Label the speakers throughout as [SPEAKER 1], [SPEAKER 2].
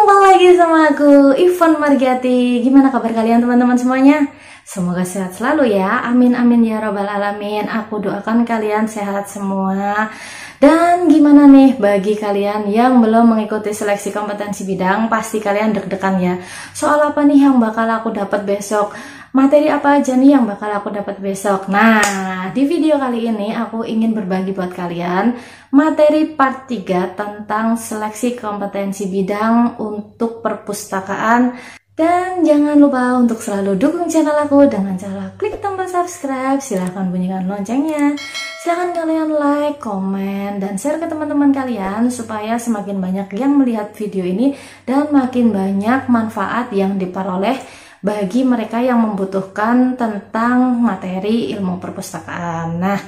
[SPEAKER 1] Jumpa lagi sama aku, Ivan Margiati. Gimana kabar kalian teman-teman semuanya? Semoga sehat selalu ya. Amin amin ya robbal alamin. Aku doakan kalian sehat semua. Dan gimana nih bagi kalian yang belum mengikuti seleksi kompetensi bidang, pasti kalian deg-degan ya. Soal apa nih yang bakal aku dapat besok? Materi apa aja nih yang bakal aku dapat besok? Nah, di video kali ini aku ingin berbagi buat kalian materi part 3 tentang seleksi kompetensi bidang untuk perpustakaan. Dan jangan lupa untuk selalu dukung channel aku dengan cara klik tombol subscribe, silahkan bunyikan loncengnya. Silahkan kalian like, komen, dan share ke teman-teman kalian supaya semakin banyak yang melihat video ini dan makin banyak manfaat yang diperoleh bagi mereka yang membutuhkan tentang materi ilmu perpustakaan. Nah,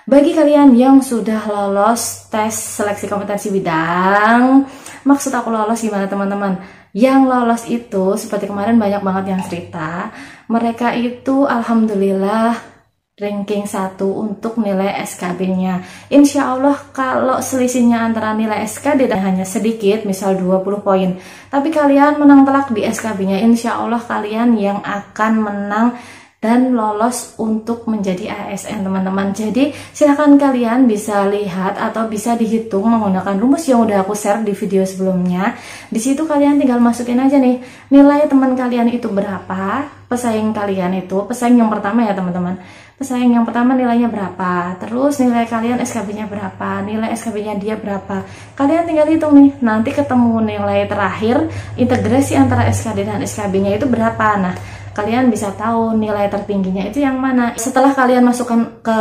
[SPEAKER 1] bagi kalian yang sudah lolos tes seleksi kompetensi bidang, maksud aku lolos gimana teman-teman? Yang lolos itu seperti kemarin banyak banget yang cerita, mereka itu alhamdulillah ranking 1 untuk nilai SKB-nya. Insya Allah kalau selisihnya antara nilai SKD dan hanya sedikit, misal 20 poin, tapi kalian menang telak di SKB-nya, insya Allah kalian yang akan menang dan lolos untuk menjadi ASN teman-teman. Jadi silahkan kalian bisa lihat atau bisa dihitung menggunakan rumus yang udah aku share di video sebelumnya. Di situ kalian tinggal masukin aja nih nilai teman kalian itu berapa, pesaing kalian itu, pesaing yang pertama ya teman-teman. Pesaing yang pertama nilainya berapa, terus nilai kalian SKB-nya berapa, nilai SKB-nya dia berapa. Kalian tinggal hitung nih, nanti ketemu nilai terakhir, integrasi antara SKD dan SKB-nya itu berapa. Nah, kalian bisa tahu nilai tertingginya itu yang mana. Setelah kalian masukkan ke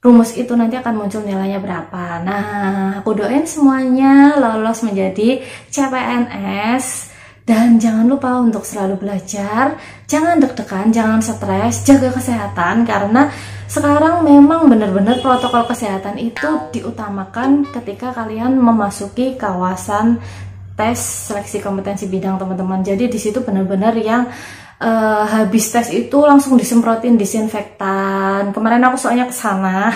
[SPEAKER 1] rumus itu nanti akan muncul nilainya berapa. Nah, aku doain semuanya lolos menjadi CPNS. Dan jangan lupa untuk selalu belajar, jangan deg-degan, jangan stres, jaga kesehatan. Karena sekarang memang benar-benar protokol kesehatan itu diutamakan ketika kalian memasuki kawasan tes seleksi kompetensi bidang teman-teman. Jadi di situ benar-benar yang habis tes itu langsung disemprotin disinfektan. Kemarin aku soalnya kesana,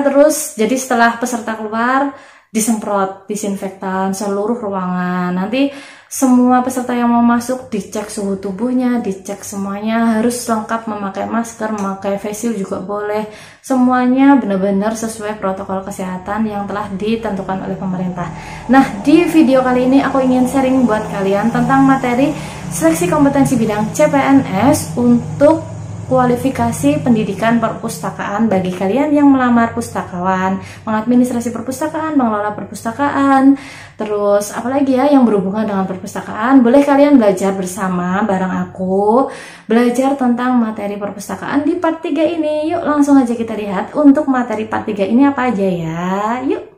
[SPEAKER 1] terus jadi setelah peserta keluar disemprot disinfektan seluruh ruangan. Nanti semua peserta yang mau masuk dicek suhu tubuhnya, dicek semuanya, harus lengkap memakai masker, memakai face shield juga boleh. Semuanya benar-benar sesuai protokol kesehatan yang telah ditentukan oleh pemerintah. Nah, di video kali ini aku ingin sharing buat kalian tentang materi seleksi kompetensi bidang CPNS untuk kualifikasi pendidikan perpustakaan bagi kalian yang melamar pustakawan, mengadministrasi perpustakaan, mengelola perpustakaan, terus apalagi ya yang berhubungan dengan perpustakaan. Boleh kalian belajar bersama bareng aku, belajar tentang materi perpustakaan di part 3 ini. Yuk langsung aja kita lihat untuk materi part 3 ini apa aja ya. Yuk.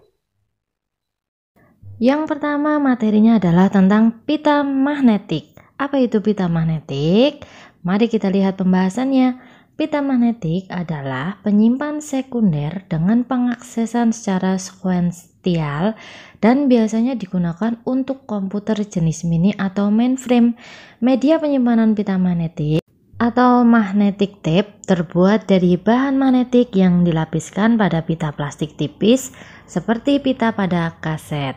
[SPEAKER 2] Yang pertama materinya adalah tentang pita magnetik. Apa itu pita magnetik? Mari kita lihat pembahasannya. Pita magnetik adalah penyimpan sekunder dengan pengaksesan secara sekuensial dan biasanya digunakan untuk komputer jenis mini atau mainframe. Media penyimpanan pita magnetik atau magnetic tape terbuat dari bahan magnetik yang dilapiskan pada pita plastik tipis seperti pita pada kaset.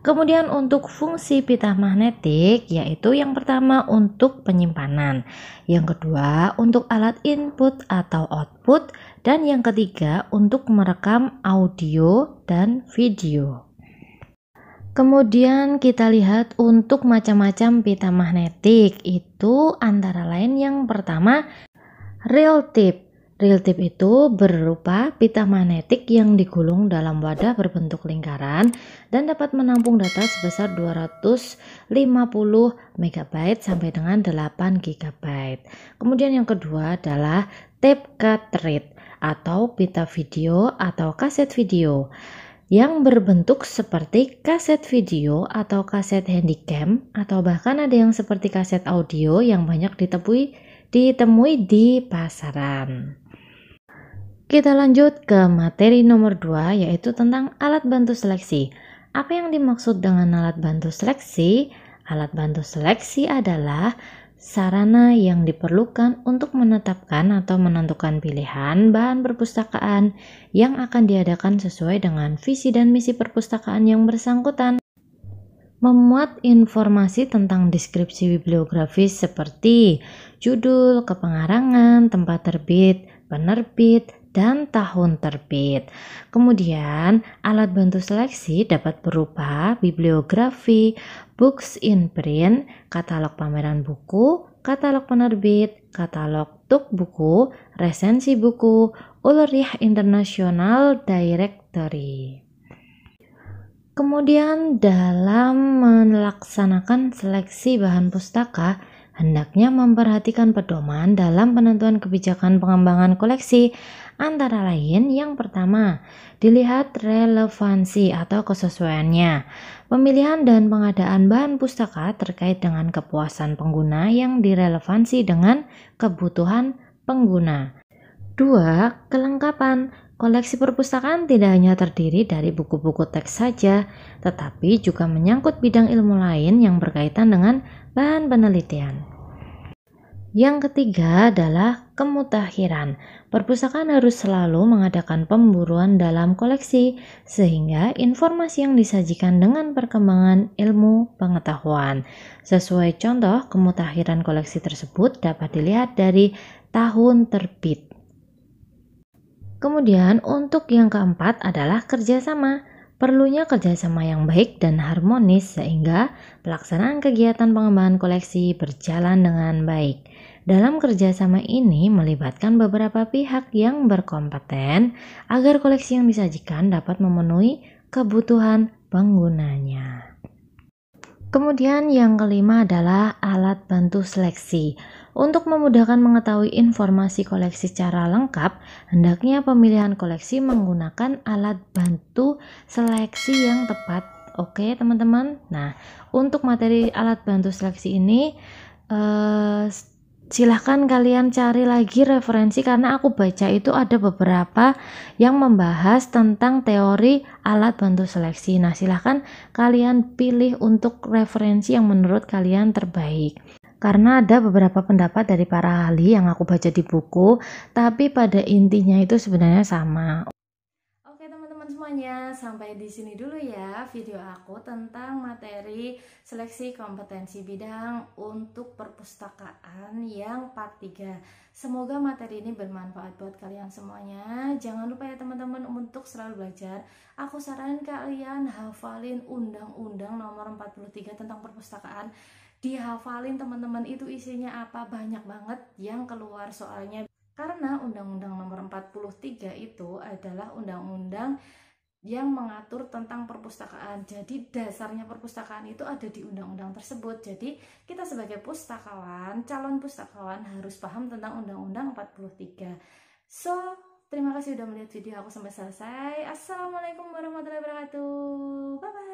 [SPEAKER 2] Kemudian untuk fungsi pita magnetik yaitu yang pertama untuk penyimpanan, yang kedua untuk alat input atau output, dan yang ketiga untuk merekam audio dan video. Kemudian kita lihat untuk macam-macam pita magnetik itu antara lain yang pertama reel tape. Reel tape itu berupa pita magnetik yang digulung dalam wadah berbentuk lingkaran dan dapat menampung data sebesar 250 MB sampai dengan 8 GB. Kemudian yang kedua adalah tape cartridge atau pita video atau kaset video yang berbentuk seperti kaset video atau kaset handycam atau bahkan ada yang seperti kaset audio yang banyak ditemui di pasaran. Kita lanjut ke materi nomor 2 yaitu tentang alat bantu seleksi. Apa yang dimaksud dengan alat bantu seleksi? Alat bantu seleksi adalah sarana yang diperlukan untuk menetapkan atau menentukan pilihan bahan perpustakaan yang akan diadakan sesuai dengan visi dan misi perpustakaan yang bersangkutan. memuat informasi tentang deskripsi bibliografis seperti judul, kepengarangan, tempat terbit, penerbit, dan tahun terbit. Kemudian, alat bantu seleksi dapat berupa bibliografi, books in print, katalog pameran buku, katalog penerbit, katalog tuk buku, resensi buku, Ulrich International Directory. Kemudian dalam melaksanakan seleksi bahan pustaka, hendaknya memperhatikan pedoman dalam penentuan kebijakan pengembangan koleksi, antara lain yang pertama, dilihat relevansi atau kesesuaiannya. Pemilihan dan pengadaan bahan pustaka terkait dengan kepuasan pengguna yang direlevansi dengan kebutuhan pengguna. 2. Kelengkapan. Koleksi perpustakaan tidak hanya terdiri dari buku-buku teks saja, tetapi juga menyangkut bidang ilmu lain yang berkaitan dengan bahan penelitian. Yang ketiga adalah kemutakhiran. Perpustakaan harus selalu mengadakan pemburuan dalam koleksi, sehingga informasi yang disajikan dengan perkembangan ilmu pengetahuan. Sesuai contoh, kemutakhiran koleksi tersebut dapat dilihat dari tahun terbit. Kemudian untuk yang keempat adalah kerjasama. Perlunya kerjasama yang baik dan harmonis sehingga pelaksanaan kegiatan pengembangan koleksi berjalan dengan baik. Dalam kerjasama ini melibatkan beberapa pihak yang berkompeten agar koleksi yang disajikan dapat memenuhi kebutuhan penggunanya. Kemudian yang kelima adalah alat bantu seleksi. Untuk memudahkan mengetahui informasi koleksi secara lengkap, hendaknya pemilihan koleksi menggunakan alat bantu seleksi yang tepat. Oke, teman-teman. Nah, untuk materi alat bantu seleksi ini silahkan kalian cari lagi referensi, karena aku baca itu ada beberapa yang membahas tentang teori alat bantu seleksi. Nah, silahkan kalian pilih untuk referensi yang menurut kalian terbaik. Karena ada beberapa pendapat dari para ahli yang aku baca di buku, tapi pada intinya itu sebenarnya sama.
[SPEAKER 1] Oke teman-teman semuanya, sampai di sini dulu ya video aku tentang materi seleksi kompetensi bidang untuk perpustakaan yang part 3. Semoga materi ini bermanfaat buat kalian semuanya. Jangan lupa ya teman-teman untuk selalu belajar. Aku saranin kalian hafalin Undang-Undang Nomor 43 tentang perpustakaan. Dihafalin teman-teman, itu isinya apa, banyak banget yang keluar soalnya. Karena Undang-Undang Nomor 43 itu adalah undang-undang yang mengatur tentang perpustakaan. Jadi dasarnya perpustakaan itu ada di undang-undang tersebut. Jadi kita sebagai pustakawan, calon pustakawan harus paham tentang Undang-Undang 43. So, terima kasih sudah melihat video aku sampai selesai. Assalamualaikum warahmatullahi wabarakatuh. Bye-bye.